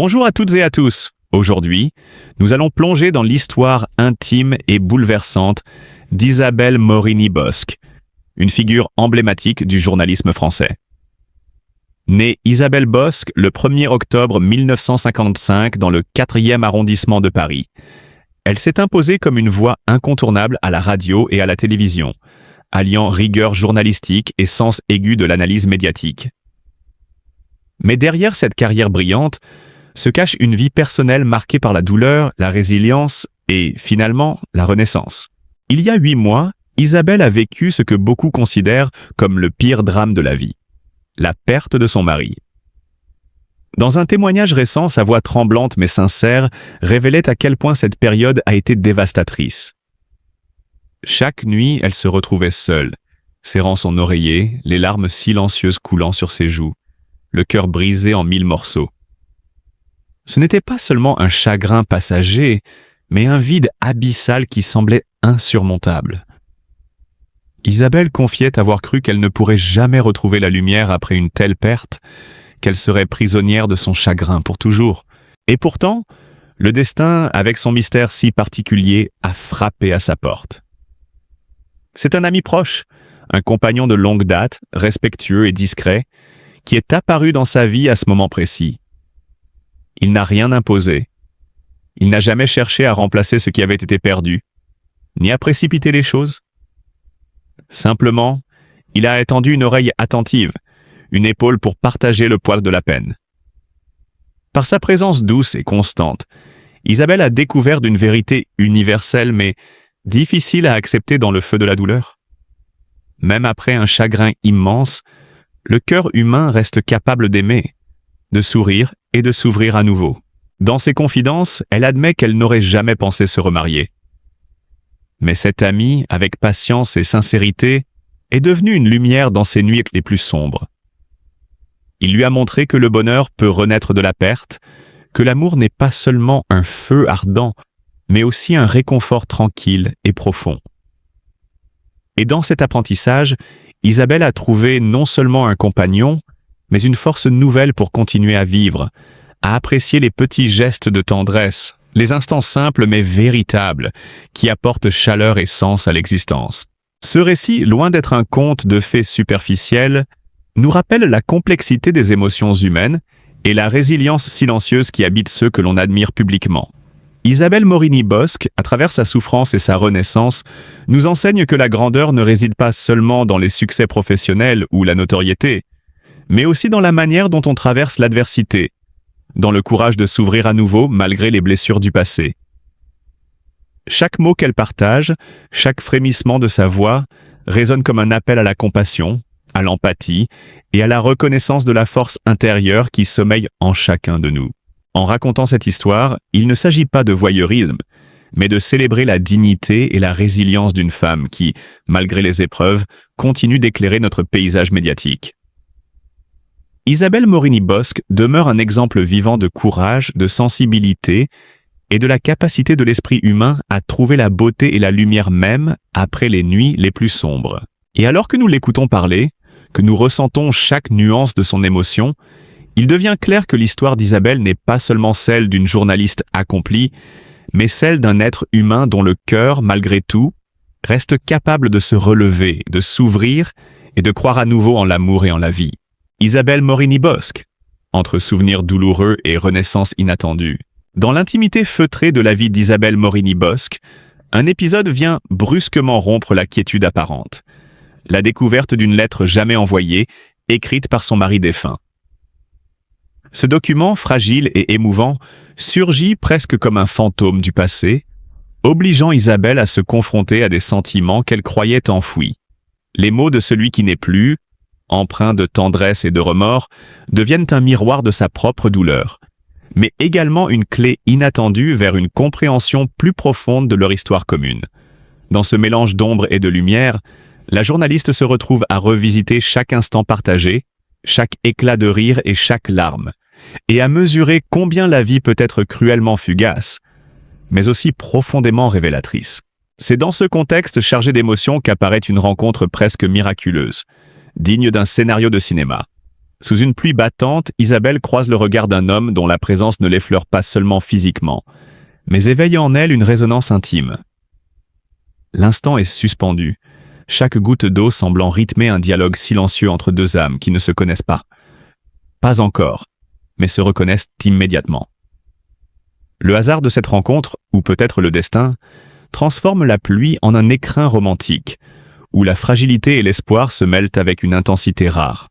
Bonjour à toutes et à tous. Aujourd'hui, nous allons plonger dans l'histoire intime et bouleversante d'Isabelle Morini-Bosc, une figure emblématique du journalisme français. Née Isabelle Bosc le 1er octobre 1955 dans le 4e arrondissement de Paris, elle s'est imposée comme une voix incontournable à la radio et à la télévision, alliant rigueur journalistique et sens aigu de l'analyse médiatique. Mais derrière cette carrière brillante se cache une vie personnelle marquée par la douleur, la résilience et, finalement, la renaissance. Il y a 8 mois, Isabelle a vécu ce que beaucoup considèrent comme le pire drame de la vie, la perte de son mari. Dans un témoignage récent, sa voix tremblante mais sincère révélait à quel point cette période a été dévastatrice. Chaque nuit, elle se retrouvait seule, serrant son oreiller, les larmes silencieuses coulant sur ses joues, le cœur brisé en 1000 morceaux. Ce n'était pas seulement un chagrin passager, mais un vide abyssal qui semblait insurmontable. Isabelle confiait avoir cru qu'elle ne pourrait jamais retrouver la lumière après une telle perte, qu'elle serait prisonnière de son chagrin pour toujours. Et pourtant, le destin, avec son mystère si particulier, a frappé à sa porte. C'est un ami proche, un compagnon de longue date, respectueux et discret, qui est apparu dans sa vie à ce moment précis. Il n'a rien imposé. Il n'a jamais cherché à remplacer ce qui avait été perdu, ni à précipiter les choses. Simplement, il a étendu une oreille attentive, une épaule pour partager le poids de la peine. Par sa présence douce et constante, Isabelle a découvert d'une vérité universelle mais difficile à accepter dans le feu de la douleur. Même après un chagrin immense, le cœur humain reste capable d'aimer, de sourire et de s'ouvrir à nouveau. Dans ses confidences, elle admet qu'elle n'aurait jamais pensé se remarier. Mais cet ami, avec patience et sincérité, est devenu une lumière dans ses nuits les plus sombres. Il lui a montré que le bonheur peut renaître de la perte, que l'amour n'est pas seulement un feu ardent, mais aussi un réconfort tranquille et profond. Et dans cet apprentissage, Isabelle a trouvé non seulement un compagnon, mais une force nouvelle pour continuer à vivre, à apprécier les petits gestes de tendresse, les instants simples mais véritables, qui apportent chaleur et sens à l'existence. Ce récit, loin d'être un conte de faits superficiels, nous rappelle la complexité des émotions humaines et la résilience silencieuse qui habite ceux que l'on admire publiquement. Isabelle Morini-Bosc, à travers sa souffrance et sa renaissance, nous enseigne que la grandeur ne réside pas seulement dans les succès professionnels ou la notoriété, mais aussi dans la manière dont on traverse l'adversité, dans le courage de s'ouvrir à nouveau malgré les blessures du passé. Chaque mot qu'elle partage, chaque frémissement de sa voix, résonne comme un appel à la compassion, à l'empathie et à la reconnaissance de la force intérieure qui sommeille en chacun de nous. En racontant cette histoire, il ne s'agit pas de voyeurisme, mais de célébrer la dignité et la résilience d'une femme qui, malgré les épreuves, continue d'éclairer notre paysage médiatique. Isabelle Morini-Bosc demeure un exemple vivant de courage, de sensibilité et de la capacité de l'esprit humain à trouver la beauté et la lumière même après les nuits les plus sombres. Et alors que nous l'écoutons parler, que nous ressentons chaque nuance de son émotion, il devient clair que l'histoire d'Isabelle n'est pas seulement celle d'une journaliste accomplie, mais celle d'un être humain dont le cœur, malgré tout, reste capable de se relever, de s'ouvrir et de croire à nouveau en l'amour et en la vie. Isabelle Morini-Bosc, entre souvenirs douloureux et renaissance inattendue. Dans l'intimité feutrée de la vie d'Isabelle Morini-Bosc, un épisode vient brusquement rompre la quiétude apparente. La découverte d'une lettre jamais envoyée, écrite par son mari défunt. Ce document, fragile et émouvant, surgit presque comme un fantôme du passé, obligeant Isabelle à se confronter à des sentiments qu'elle croyait enfouis. Les mots de celui qui n'est plus, empreints de tendresse et de remords, deviennent un miroir de sa propre douleur, mais également une clé inattendue vers une compréhension plus profonde de leur histoire commune. Dans ce mélange d'ombre et de lumière, la journaliste se retrouve à revisiter chaque instant partagé, chaque éclat de rire et chaque larme, et à mesurer combien la vie peut être cruellement fugace, mais aussi profondément révélatrice. C'est dans ce contexte chargé d'émotions qu'apparaît une rencontre presque miraculeuse, digne d'un scénario de cinéma. Sous une pluie battante, Isabelle croise le regard d'un homme dont la présence ne l'effleure pas seulement physiquement, mais éveille en elle une résonance intime. L'instant est suspendu, chaque goutte d'eau semblant rythmer un dialogue silencieux entre deux âmes qui ne se connaissent pas. Pas encore, mais se reconnaissent immédiatement. Le hasard de cette rencontre, ou peut-être le destin, transforme la pluie en un écrin romantique, où la fragilité et l'espoir se mêlent avec une intensité rare.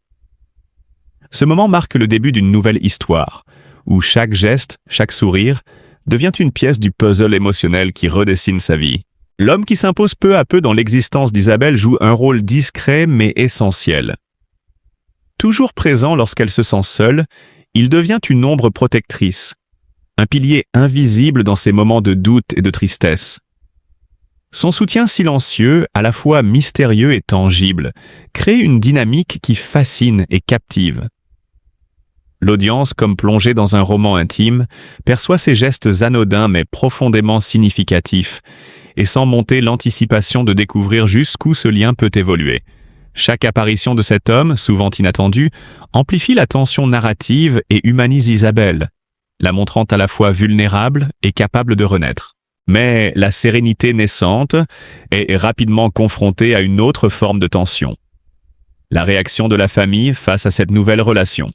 Ce moment marque le début d'une nouvelle histoire, où chaque geste, chaque sourire, devient une pièce du puzzle émotionnel qui redessine sa vie. L'homme qui s'impose peu à peu dans l'existence d'Isabelle joue un rôle discret mais essentiel. Toujours présent lorsqu'elle se sent seule, il devient une ombre protectrice, un pilier invisible dans ses moments de doute et de tristesse. Son soutien silencieux, à la fois mystérieux et tangible, crée une dynamique qui fascine et captive. L'audience, comme plongée dans un roman intime, perçoit ces gestes anodins mais profondément significatifs, et sent monter l'anticipation de découvrir jusqu'où ce lien peut évoluer. Chaque apparition de cet homme, souvent inattendu, amplifie la tension narrative et humanise Isabelle, la montrant à la fois vulnérable et capable de renaître. Mais la sérénité naissante est rapidement confrontée à une autre forme de tension. La réaction de la famille face à cette nouvelle relation.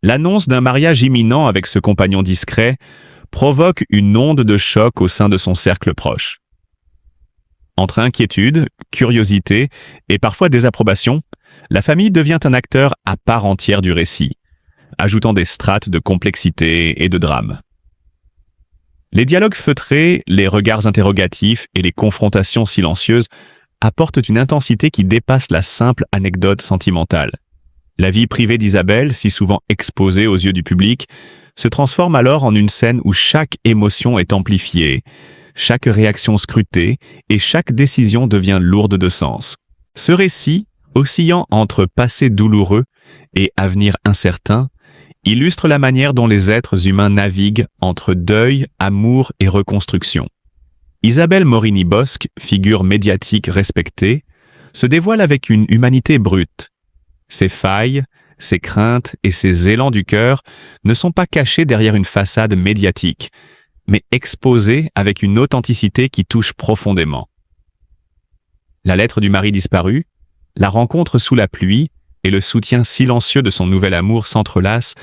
L'annonce d'un mariage imminent avec ce compagnon discret provoque une onde de choc au sein de son cercle proche. Entre inquiétude, curiosité et parfois désapprobation, la famille devient un acteur à part entière du récit, ajoutant des strates de complexité et de drame. Les dialogues feutrés, les regards interrogatifs et les confrontations silencieuses apportent une intensité qui dépasse la simple anecdote sentimentale. La vie privée d'Isabelle, si souvent exposée aux yeux du public, se transforme alors en une scène où chaque émotion est amplifiée, chaque réaction scrutée et chaque décision devient lourde de sens. Ce récit, oscillant entre passé douloureux et avenir incertain, illustre la manière dont les êtres humains naviguent entre deuil, amour et reconstruction. Isabelle Morini-Bosc, figure médiatique respectée, se dévoile avec une humanité brute. Ses failles, ses craintes et ses élans du cœur ne sont pas cachés derrière une façade médiatique, mais exposés avec une authenticité qui touche profondément. La lettre du mari disparu, la rencontre sous la pluie et le soutien silencieux de son nouvel amour s'entrelacent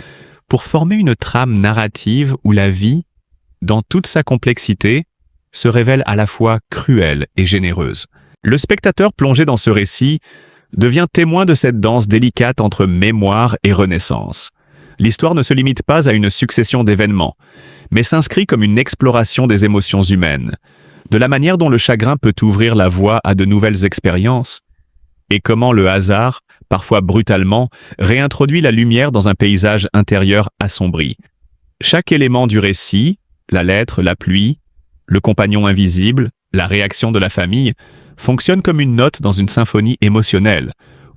pour former une trame narrative où la vie, dans toute sa complexité, se révèle à la fois cruelle et généreuse. Le spectateur plongé dans ce récit devient témoin de cette danse délicate entre mémoire et renaissance. L'histoire ne se limite pas à une succession d'événements, mais s'inscrit comme une exploration des émotions humaines, de la manière dont le chagrin peut ouvrir la voie à de nouvelles expériences, et comment le hasard, parfois brutalement, réintroduit la lumière dans un paysage intérieur assombri. Chaque élément du récit, la lettre, la pluie, le compagnon invisible, la réaction de la famille, fonctionne comme une note dans une symphonie émotionnelle,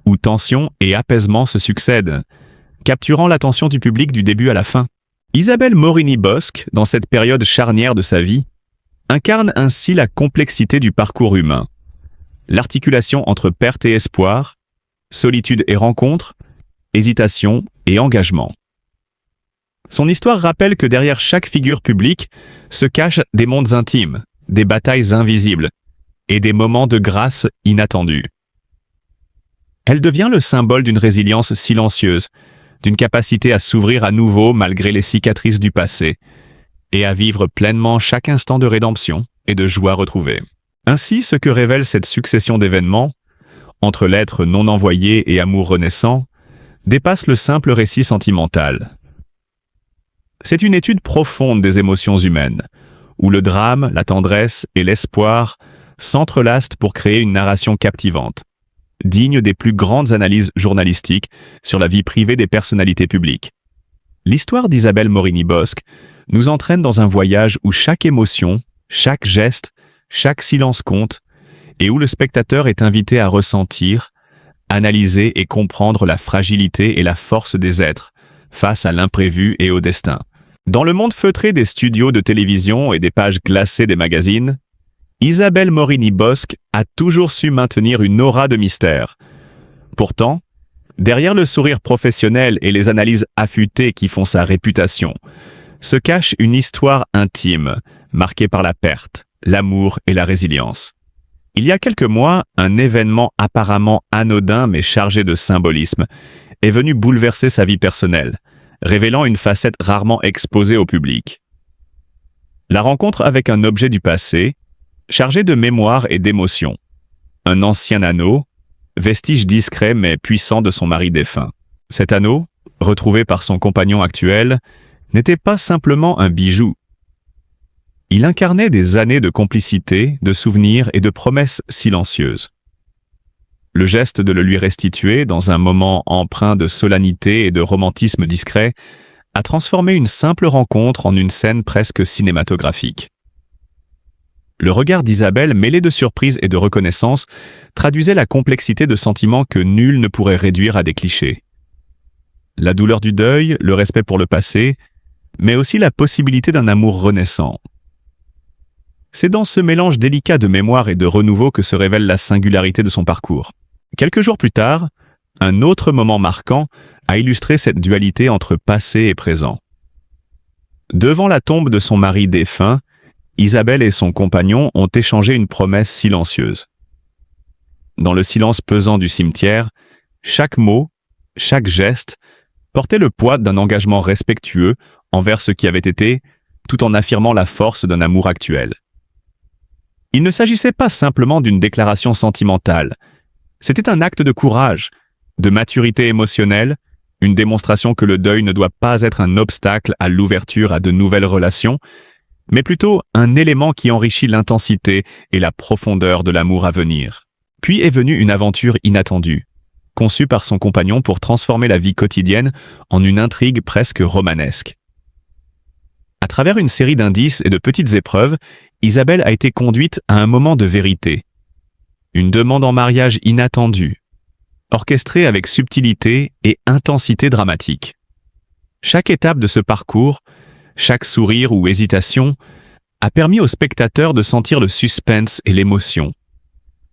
où tension et apaisement se succèdent, capturant l'attention du public du début à la fin. Isabelle Morini-Bosc, dans cette période charnière de sa vie, incarne ainsi la complexité du parcours humain, l'articulation entre perte et espoir, solitude et rencontre, hésitation et engagement. Son histoire rappelle que derrière chaque figure publique se cachent des mondes intimes, des batailles invisibles et des moments de grâce inattendus. Elle devient le symbole d'une résilience silencieuse, d'une capacité à s'ouvrir à nouveau malgré les cicatrices du passé, et à vivre pleinement chaque instant de rédemption et de joie retrouvée. Ainsi, ce que révèle cette succession d'événements, entre l'être non envoyé et amour renaissant, dépasse le simple récit sentimental. C'est une étude profonde des émotions humaines, où le drame, la tendresse et l'espoir s'entrelacent pour créer une narration captivante, digne des plus grandes analyses journalistiques sur la vie privée des personnalités publiques. L'histoire d'Isabelle Morini-Bosc nous entraîne dans un voyage où chaque émotion, chaque geste, chaque silence compte, et où le spectateur est invité à ressentir, analyser et comprendre la fragilité et la force des êtres face à l'imprévu et au destin. Dans le monde feutré des studios de télévision et des pages glacées des magazines, Isabelle Morini-Bosc a toujours su maintenir une aura de mystère. Pourtant, Derrière le sourire professionnel et les analyses affûtées qui font sa réputation, se cache une histoire intime, marquée par la perte, l'amour et la résilience. Il y a quelques mois, un événement apparemment anodin mais chargé de symbolisme est venu bouleverser sa vie personnelle, révélant une facette rarement exposée au public. La rencontre avec un objet du passé, chargé de mémoire et d'émotion. Un ancien anneau, vestige discret mais puissant de son mari défunt. Cet anneau, retrouvé par son compagnon actuel, n'était pas simplement un bijou. Il incarnait des années de complicité, de souvenirs et de promesses silencieuses. Le geste de le lui restituer, dans un moment empreint de solennité et de romantisme discret, a transformé une simple rencontre en une scène presque cinématographique. Le regard d'Isabelle, mêlé de surprise et de reconnaissance, traduisait la complexité de sentiments que nul ne pourrait réduire à des clichés. La douleur du deuil, le respect pour le passé, mais aussi la possibilité d'un amour renaissant. C'est dans ce mélange délicat de mémoire et de renouveau que se révèle la singularité de son parcours. Quelques jours plus tard, un autre moment marquant a illustré cette dualité entre passé et présent. Devant la tombe de son mari défunt, Isabelle et son compagnon ont échangé une promesse silencieuse. Dans le silence pesant du cimetière, chaque mot, chaque geste, portait le poids d'un engagement respectueux envers ce qui avait été, tout en affirmant la force d'un amour actuel. Il ne s'agissait pas simplement d'une déclaration sentimentale, c'était un acte de courage, de maturité émotionnelle, une démonstration que le deuil ne doit pas être un obstacle à l'ouverture à de nouvelles relations, mais plutôt un élément qui enrichit l'intensité et la profondeur de l'amour à venir. Puis est venue une aventure inattendue, conçue par son compagnon pour transformer la vie quotidienne en une intrigue presque romanesque. À travers une série d'indices et de petites épreuves, Isabelle a été conduite à un moment de vérité. Une demande en mariage inattendue, orchestrée avec subtilité et intensité dramatique. Chaque étape de ce parcours, chaque sourire ou hésitation, a permis au spectateur de sentir le suspense et l'émotion,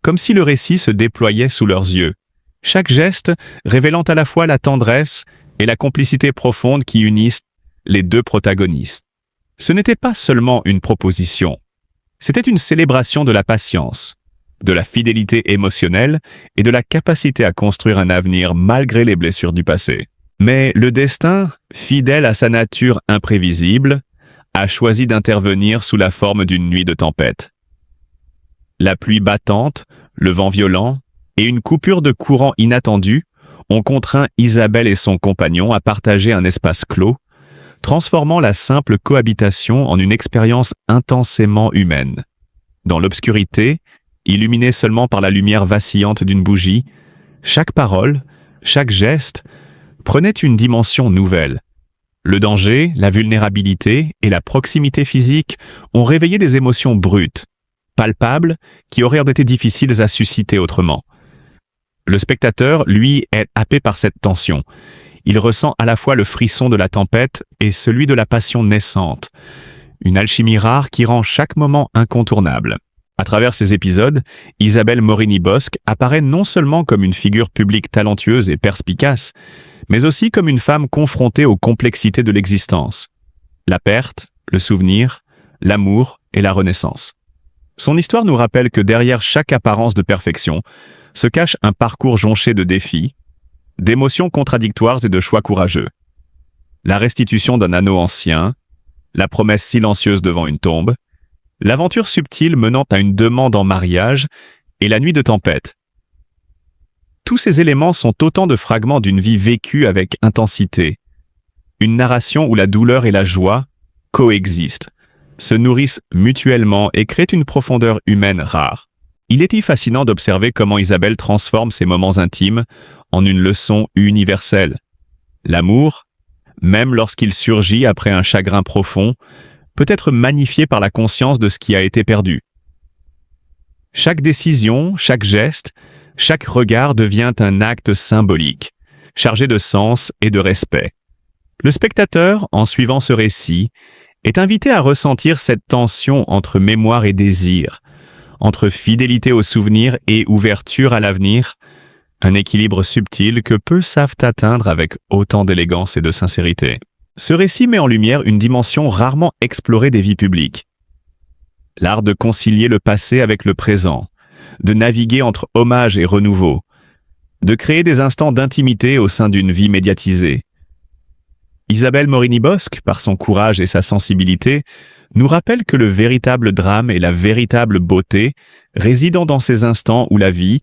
comme si le récit se déployait sous leurs yeux, chaque geste révélant à la fois la tendresse et la complicité profonde qui unissent les deux protagonistes. Ce n'était pas seulement une proposition, c'était une célébration de la patience, de la fidélité émotionnelle et de la capacité à construire un avenir malgré les blessures du passé. Mais le destin, fidèle à sa nature imprévisible, a choisi d'intervenir sous la forme d'une nuit de tempête. La pluie battante, le vent violent et une coupure de courant inattendue ont contraint Isabelle et son compagnon à partager un espace clos, transformant la simple cohabitation en une expérience intensément humaine. Dans l'obscurité, illuminée seulement par la lumière vacillante d'une bougie, chaque parole, chaque geste prenait une dimension nouvelle. Le danger, la vulnérabilité et la proximité physique ont réveillé des émotions brutes, palpables, qui auraient été difficiles à susciter autrement. Le spectateur, lui, est happé par cette tension. Il ressent à la fois le frisson de la tempête et celui de la passion naissante, une alchimie rare qui rend chaque moment incontournable. À travers ces épisodes, Isabelle Morini-Bosc apparaît non seulement comme une figure publique talentueuse et perspicace, mais aussi comme une femme confrontée aux complexités de l'existence. La perte, le souvenir, l'amour et la renaissance. Son histoire nous rappelle que derrière chaque apparence de perfection se cache un parcours jonché de défis, d'émotions contradictoires et de choix courageux. La restitution d'un anneau ancien, la promesse silencieuse devant une tombe, l'aventure subtile menant à une demande en mariage et la nuit de tempête. Tous ces éléments sont autant de fragments d'une vie vécue avec intensité. Une narration où la douleur et la joie coexistent, se nourrissent mutuellement et créent une profondeur humaine rare. Il est fascinant d'observer comment Isabelle transforme ces moments intimes en une leçon universelle. L'amour, même lorsqu'il surgit après un chagrin profond, peut être magnifié par la conscience de ce qui a été perdu. Chaque décision, chaque geste, chaque regard devient un acte symbolique, chargé de sens et de respect. Le spectateur, en suivant ce récit, est invité à ressentir cette tension entre mémoire et désir, entre fidélité au souvenir et ouverture à l'avenir, Un équilibre subtil que peu savent atteindre avec autant d'élégance et de sincérité. Ce récit met en lumière une dimension rarement explorée des vies publiques. L'art de concilier le passé avec le présent, de naviguer entre hommage et renouveau, de créer des instants d'intimité au sein d'une vie médiatisée. Isabelle Morini-Bosc, par son courage et sa sensibilité, nous rappelle que le véritable drame et la véritable beauté résident dans ces instants où la vie,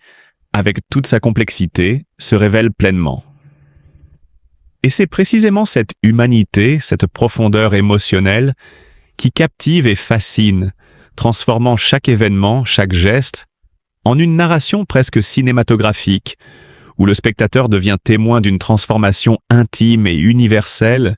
avec toute sa complexité, se révèle pleinement. Et c'est précisément cette humanité, cette profondeur émotionnelle, qui captive et fascine, transformant chaque événement, chaque geste, en une narration presque cinématographique, où le spectateur devient témoin d'une transformation intime et universelle,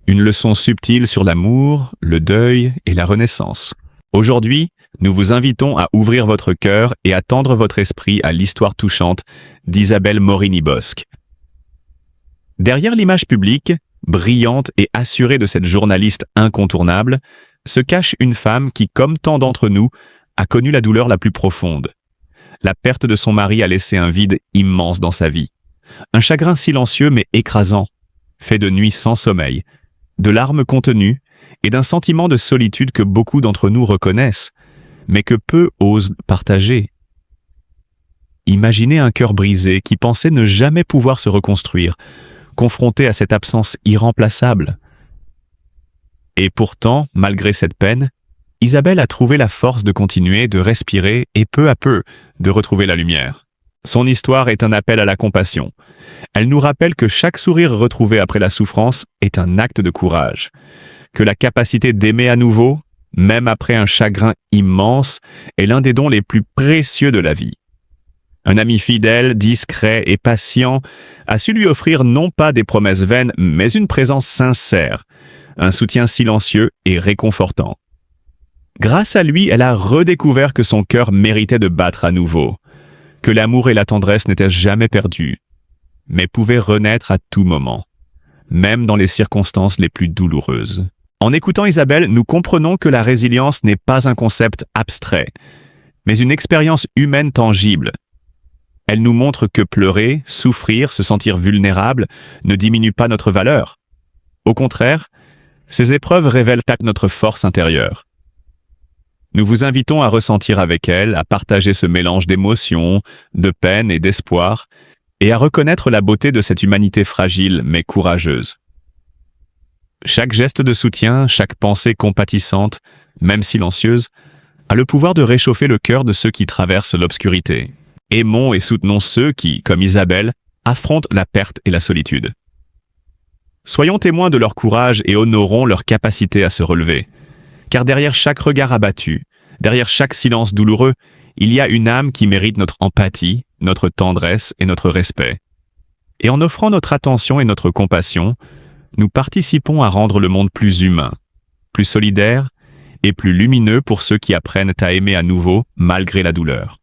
une leçon subtile sur l'amour, le deuil et la renaissance. Aujourd'hui, nous vous invitons à ouvrir votre cœur et à tendre votre esprit à l'histoire touchante d'Isabelle Morini-Bosc. Derrière l'image publique, brillante et assurée de cette journaliste incontournable, se cache une femme qui, comme tant d'entre nous, a connu la douleur la plus profonde. La perte de son mari a laissé un vide immense dans sa vie. Un chagrin silencieux mais écrasant, fait de nuits sans sommeil, de larmes contenues et d'un sentiment de solitude que beaucoup d'entre nous reconnaissent, mais que peu osent partager. Imaginez un cœur brisé qui pensait ne jamais pouvoir se reconstruire, confronté à cette absence irremplaçable. Et pourtant, malgré cette peine, Isabelle a trouvé la force de continuer, de respirer et peu à peu de retrouver la lumière. Son histoire est un appel à la compassion. Elle nous rappelle que chaque sourire retrouvé après la souffrance est un acte de courage, que la capacité d'aimer à nouveau, même après un chagrin immense, est l'un des dons les plus précieux de la vie. Un ami fidèle, discret et patient a su lui offrir non pas des promesses vaines, mais une présence sincère, un soutien silencieux et réconfortant. Grâce à lui, elle a redécouvert que son cœur méritait de battre à nouveau, que l'amour et la tendresse n'étaient jamais perdus, mais pouvaient renaître à tout moment, même dans les circonstances les plus douloureuses. En écoutant Isabelle, nous comprenons que la résilience n'est pas un concept abstrait, mais une expérience humaine tangible. Elle nous montre que pleurer, souffrir, se sentir vulnérable ne diminue pas notre valeur. Au contraire, ces épreuves révèlent notre force intérieure. Nous vous invitons à ressentir avec elle, à partager ce mélange d'émotions, de peine et d'espoir, et à reconnaître la beauté de cette humanité fragile mais courageuse. Chaque geste de soutien, chaque pensée compatissante, même silencieuse, a le pouvoir de réchauffer le cœur de ceux qui traversent l'obscurité. Aimons et soutenons ceux qui, comme Isabelle, affrontent la perte et la solitude. Soyons témoins de leur courage et honorons leur capacité à se relever. Car derrière chaque regard abattu, derrière chaque silence douloureux, il y a une âme qui mérite notre empathie, notre tendresse et notre respect. Et en offrant notre attention et notre compassion, nous participons à rendre le monde plus humain, plus solidaire et plus lumineux pour ceux qui apprennent à aimer à nouveau malgré la douleur.